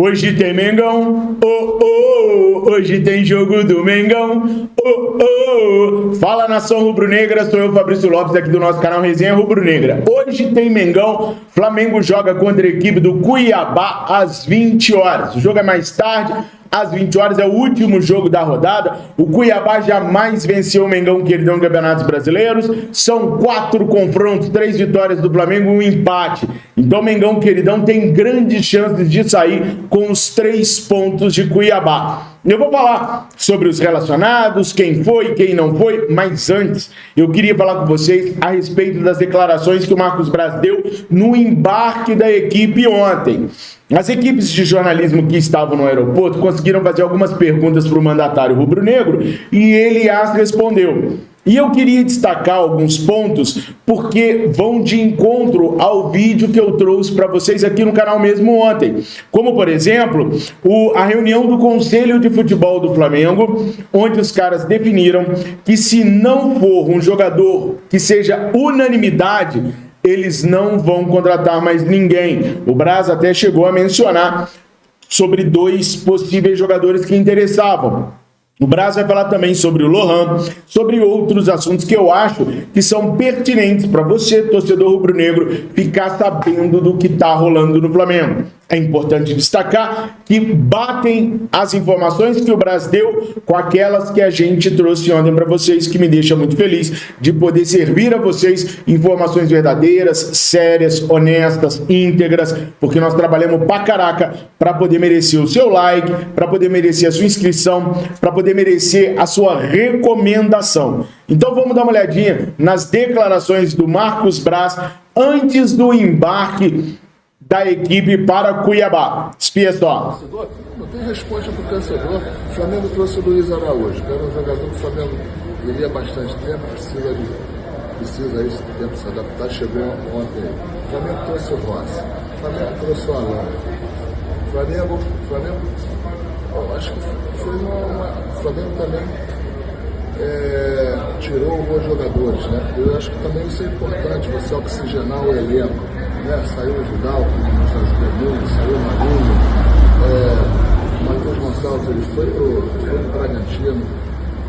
Hoje tem Mengão, hoje tem jogo do Mengão, Fala, nação rubro-negra, sou eu, Fabrício Lopes, aqui do nosso canal Resenha Rubro-Negra. Hoje tem Mengão, Flamengo joga contra a equipe do Cuiabá às 20 horas. O jogo é mais tarde, às 20 horas, é o último jogo da rodada. O Cuiabá jamais venceu o Mengão, queridão, em campeonatos brasileiros. São 4 confrontos, 3 vitórias do Flamengo e um empate. Então o Mengão, queridão, tem grandes chances de sair com os 3 pontos de Cuiabá. Eu vou falar sobre os relacionados, quem foi, quem não foi, mas antes eu queria falar com vocês a respeito das declarações que o Marcos Braz deu no embarque da equipe ontem. As equipes de jornalismo que estavam no aeroporto conseguiram fazer algumas perguntas para o mandatário rubro-negro e ele as respondeu. E eu queria destacar alguns pontos porque vão de encontro ao vídeo que eu trouxe para vocês aqui no canal mesmo ontem. Como, por exemplo, a reunião do Conselho de Futebol do Flamengo, onde os caras definiram que se não for um jogador que seja unanimidade, eles não vão contratar mais ninguém. O Braz até chegou a mencionar sobre 2 possíveis jogadores que interessavam. O Braz vai falar também sobre o Lohan, sobre outros assuntos que eu acho que são pertinentes para você, torcedor rubro-negro, ficar sabendo do que está rolando no Flamengo. É importante destacar que batem as informações que o Braz deu com aquelas que a gente trouxe ontem para vocês, que me deixa muito feliz de poder servir a vocês informações verdadeiras, sérias, honestas, íntegras, porque nós trabalhamos pra caraca para poder merecer o seu like, para poder merecer a sua inscrição, para poder merecer a sua recomendação. Então vamos dar uma olhadinha nas declarações do Marcos Braz antes do embarque da equipe para Cuiabá. Espia só. Não tem resposta para o torcedor. O Flamengo trouxe o Luiz Araújo, que era um jogador do Flamengo viria há bastante tempo, precisa aí de tempo se adaptar, chegou ontem. O Flamengo trouxe o Rossi, o Flamengo trouxe o Alan. O Flamengo, acho que foi o Flamengo também tirou alguns jogadores, né? Eu acho que também isso é importante, você oxigenar o elenco. Saiu o Vidal, que nos ajudou muito, saiu o Marinho, Matheus Gonçalves, ele foi pro Bragantino,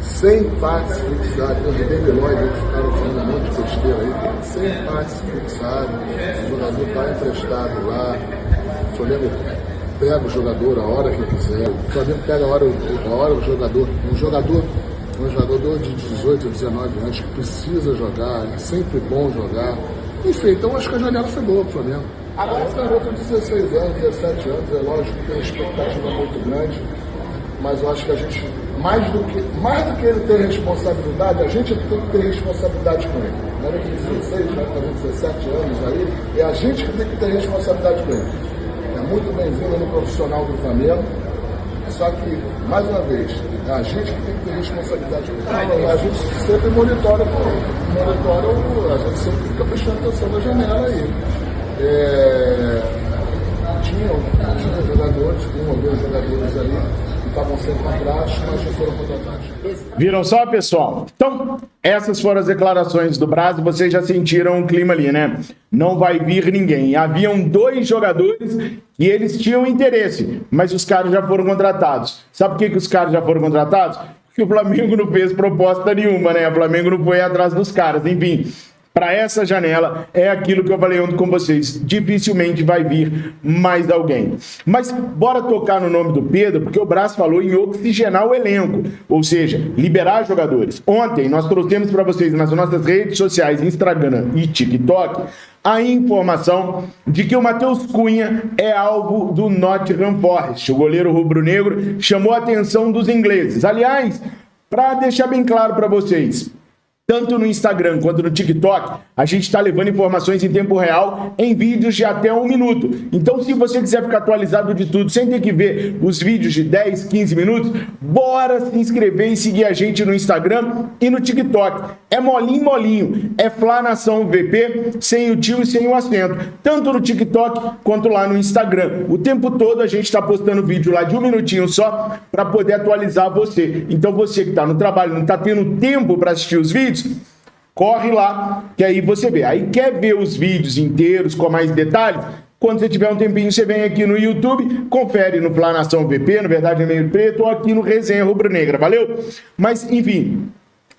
sem passe fixado, os Debilóides eles ficaram fazendo um monte de besteira aí, sem passe fixado, o jogador está emprestado lá, o Flamengo pega o jogador a hora que quiser, o Flamengo pega a hora o jogador, um jogador de 18, 19 anos que precisa jogar, é sempre bom jogar. Enfim, então acho que a janela foi boa pro Flamengo. Agora esse garoto de 16 anos, 17 anos, é lógico que tem uma expectativa muito grande, mas eu acho que a gente, mais do que ele ter responsabilidade, a gente tem que ter responsabilidade com ele. O garoto de 16, né, 17 anos aí, é a gente que tem que ter responsabilidade com ele. É muito bem-vindo no profissional do Flamengo, só que, mais uma vez, é a gente que tem que ter responsabilidade com ele. A gente sempre monitora, a gente sempre fica prestando atenção na janela aí. Tinha jogadores, um ou 2 jogadores ali que estavam sendo contratados, mas já foram contratados. Viram só, pessoal? Então, essas foram as declarações do Braz, vocês já sentiram o clima ali, né? Não vai vir ninguém. Haviam 2 jogadores e eles tinham interesse, mas os caras já foram contratados. Sabe por que os caras já foram contratados? Porque o Flamengo não fez proposta nenhuma, né? O Flamengo não foi atrás dos caras. Enfim, para essa janela, é aquilo que eu falei ontem com vocês. Dificilmente vai vir mais alguém. Mas bora tocar no nome do Pedro, porque o Braz falou em oxigenar o elenco, ou seja, liberar jogadores. Ontem nós trouxemos para vocês nas nossas redes sociais, Instagram e TikTok, a informação de que o Matheus Cunha é alvo do Nottingham Forest. O goleiro rubro-negro chamou a atenção dos ingleses. Aliás, para deixar bem claro para vocês, tanto no Instagram quanto no TikTok, a gente está levando informações em tempo real em vídeos de até 1 minuto. Então, se você quiser ficar atualizado de tudo, sem ter que ver os vídeos de 10, 15 minutos, bora se inscrever e seguir a gente no Instagram e no TikTok. É molinho, é Fla Nação VP, sem o tio e sem o acento. Tanto no TikTok quanto lá no Instagram. O tempo todo a gente está postando vídeo lá de 1 minutinho só para poder atualizar você. Então, você que está no trabalho, não está tendo tempo para assistir os vídeos, corre lá, que aí você vê. Aí quer ver os vídeos inteiros com mais detalhes? Quando você tiver um tempinho, você vem aqui no YouTube, confere no Planação VP, no Verdade é Meio Preto, ou aqui no Resenha Rubro-Negra, valeu? Mas, enfim,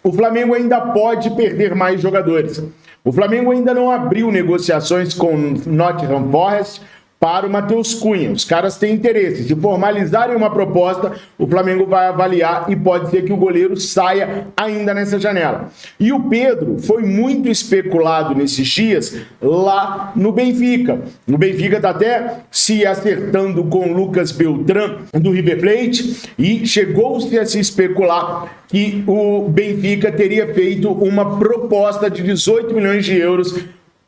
o Flamengo ainda pode perder mais jogadores. O Flamengo ainda não abriu negociações com Nottingham Forest para o Matheus Cunha. Os caras têm interesse. Se formalizarem uma proposta, o Flamengo vai avaliar e pode ser que o goleiro saia ainda nessa janela. E o Pedro foi muito especulado nesses dias lá no Benfica. O Benfica está até se acertando com o Lucas Beltrán do River Plate e chegou-se a se especular que o Benfica teria feito uma proposta de 18 milhões de euros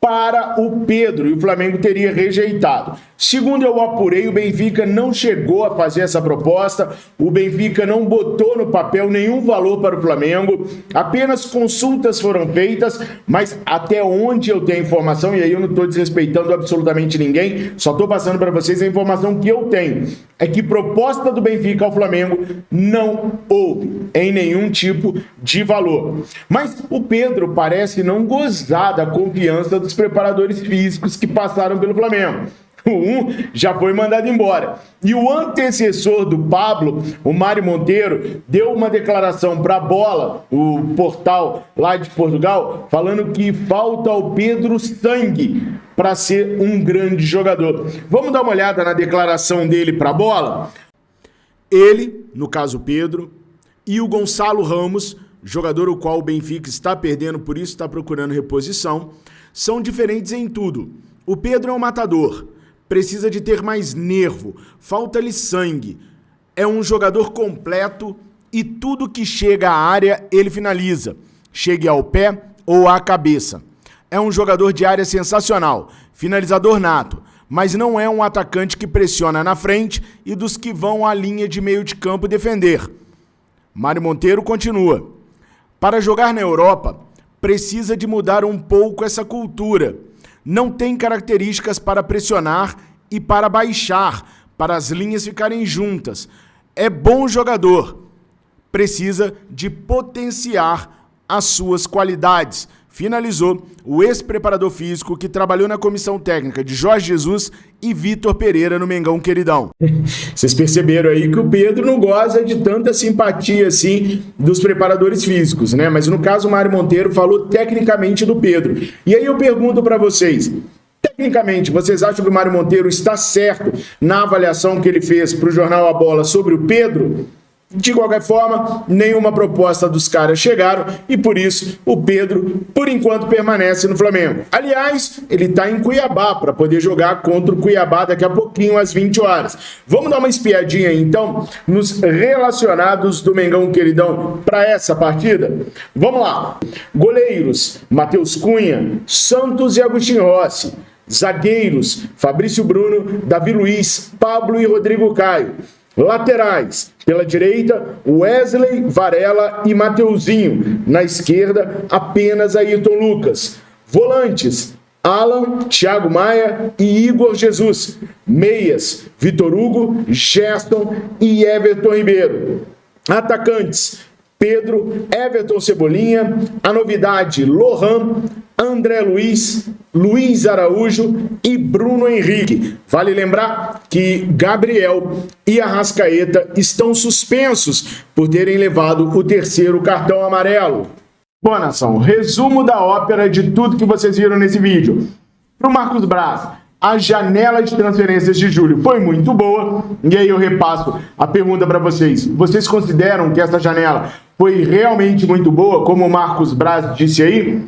para o Pedro, e o Flamengo teria rejeitado. Segundo eu apurei, o Benfica não chegou a fazer essa proposta, o Benfica não botou no papel nenhum valor para o Flamengo, apenas consultas foram feitas, mas até onde eu tenho informação, e aí eu não estou desrespeitando absolutamente ninguém, só estou passando para vocês a informação que eu tenho, é que proposta do Benfica ao Flamengo não houve em nenhum tipo de valor. Mas o Pedro parece não gozar da confiança dos preparadores físicos que passaram pelo Flamengo. Um já foi mandado embora. E o antecessor do Pablo, o Mário Monteiro, deu uma declaração para a Bola, o portal lá de Portugal, falando que falta ao Pedro sangue para ser um grande jogador. Vamos dar uma olhada na declaração dele para a Bola? Ele, no caso Pedro, e o Gonçalo Ramos, jogador o qual o Benfica está perdendo, por isso está procurando reposição, são diferentes em tudo. O Pedro é um matador, precisa de ter mais nervo, falta-lhe sangue. É um jogador completo e tudo que chega à área ele finaliza, chegue ao pé ou à cabeça. É um jogador de área sensacional, finalizador nato, mas não é um atacante que pressiona na frente e dos que vão à linha de meio de campo defender. Mário Monteiro continua. Para jogar na Europa, precisa de mudar um pouco essa cultura. Não tem características para pressionar e para baixar, para as linhas ficarem juntas. É bom jogador. Precisa de potenciar as suas qualidades. Finalizou o ex-preparador físico que trabalhou na comissão técnica de Jorge Jesus e Vitor Pereira no Mengão Queridão. Vocês perceberam aí que o Pedro não goza de tanta simpatia assim dos preparadores físicos, né? Mas no caso o Mário Monteiro falou tecnicamente do Pedro. E aí eu pergunto para vocês, tecnicamente, vocês acham que o Mário Monteiro está certo na avaliação que ele fez para o jornal A Bola sobre o Pedro? De qualquer forma, nenhuma proposta dos caras chegaram e por isso o Pedro, por enquanto, permanece no Flamengo. Aliás, ele está em Cuiabá para poder jogar contra o Cuiabá daqui a pouquinho, às 20 horas. Vamos dar uma espiadinha, então, nos relacionados do Mengão Queridão para essa partida? Vamos lá. Goleiros, Matheus Cunha, Santos e Agostinho Rossi. Zagueiros, Fabrício Bruno, Davi Luiz, Pablo e Rodrigo Caio. Laterais, pela direita, Wesley, Varela e Mateuzinho. Na esquerda, apenas Ayrton Lucas. Volantes, Alan, Thiago Maia e Igor Jesus. Meias, Vitor Hugo, Gerson e Everton Ribeiro. Atacantes, Pedro, Everton Cebolinha, a novidade, Lohan, André Luiz, Luiz Araújo e Bruno Henrique. Vale lembrar que Gabriel e Arrascaeta estão suspensos por terem levado o terceiro cartão amarelo. Boa nação, resumo da ópera de tudo que vocês viram nesse vídeo. Para o Marcos Braz, a janela de transferências de julho foi muito boa. E aí eu repasso a pergunta para vocês. Vocês consideram que essa janela foi realmente muito boa, como o Marcos Braz disse aí?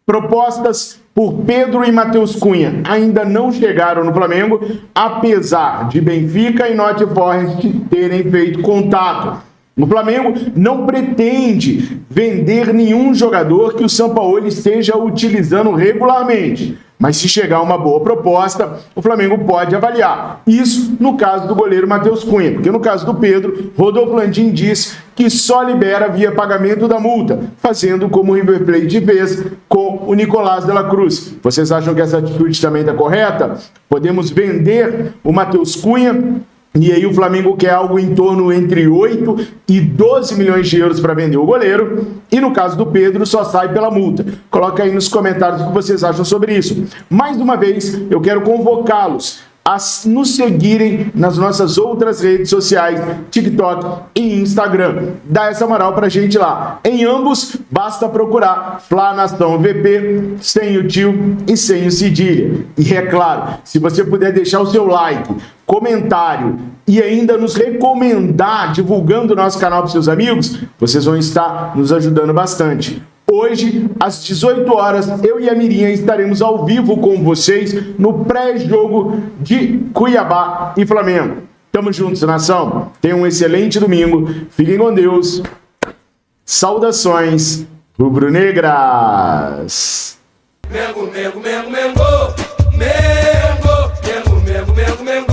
Propostas por Pedro e Matheus Cunha ainda não chegaram no Flamengo, apesar de Benfica e Nottingham Forest terem feito contato. O Flamengo não pretende vender nenhum jogador que o Sampaoli esteja utilizando regularmente. Mas se chegar uma boa proposta, o Flamengo pode avaliar. Isso no caso do goleiro Matheus Cunha, porque no caso do Pedro, Rodolfo Landim diz que só libera via pagamento da multa, fazendo como o River Plate fez com o Nicolás de la Cruz. Vocês acham que essa atitude também está correta? Podemos vender o Matheus Cunha E aí o Flamengo quer algo em torno entre 8 e 12 milhões de euros para vender o goleiro. E no caso do Pedro, só sai pela multa. Coloca aí nos comentários o que vocês acham sobre isso. Mais uma vez, eu quero convocá-los a nos seguirem nas nossas outras redes sociais, TikTok e Instagram. Dá essa moral pra gente lá. Em ambos, basta procurar Fla Nação VP, sem o tio e sem o cedilha. E é claro, se você puder deixar o seu like, comentário e ainda nos recomendar, divulgando o nosso canal para seus amigos, vocês vão estar nos ajudando bastante. Hoje, às 18 horas, eu e a Mirinha estaremos ao vivo com vocês no pré-jogo de Cuiabá e Flamengo. Tamo juntos, nação. Tenham um excelente domingo. Fiquem com Deus. Saudações rubro-negras. Mengo, mengo, mengo, mengo. Mengo, mengo, mengo, mengo, mengo.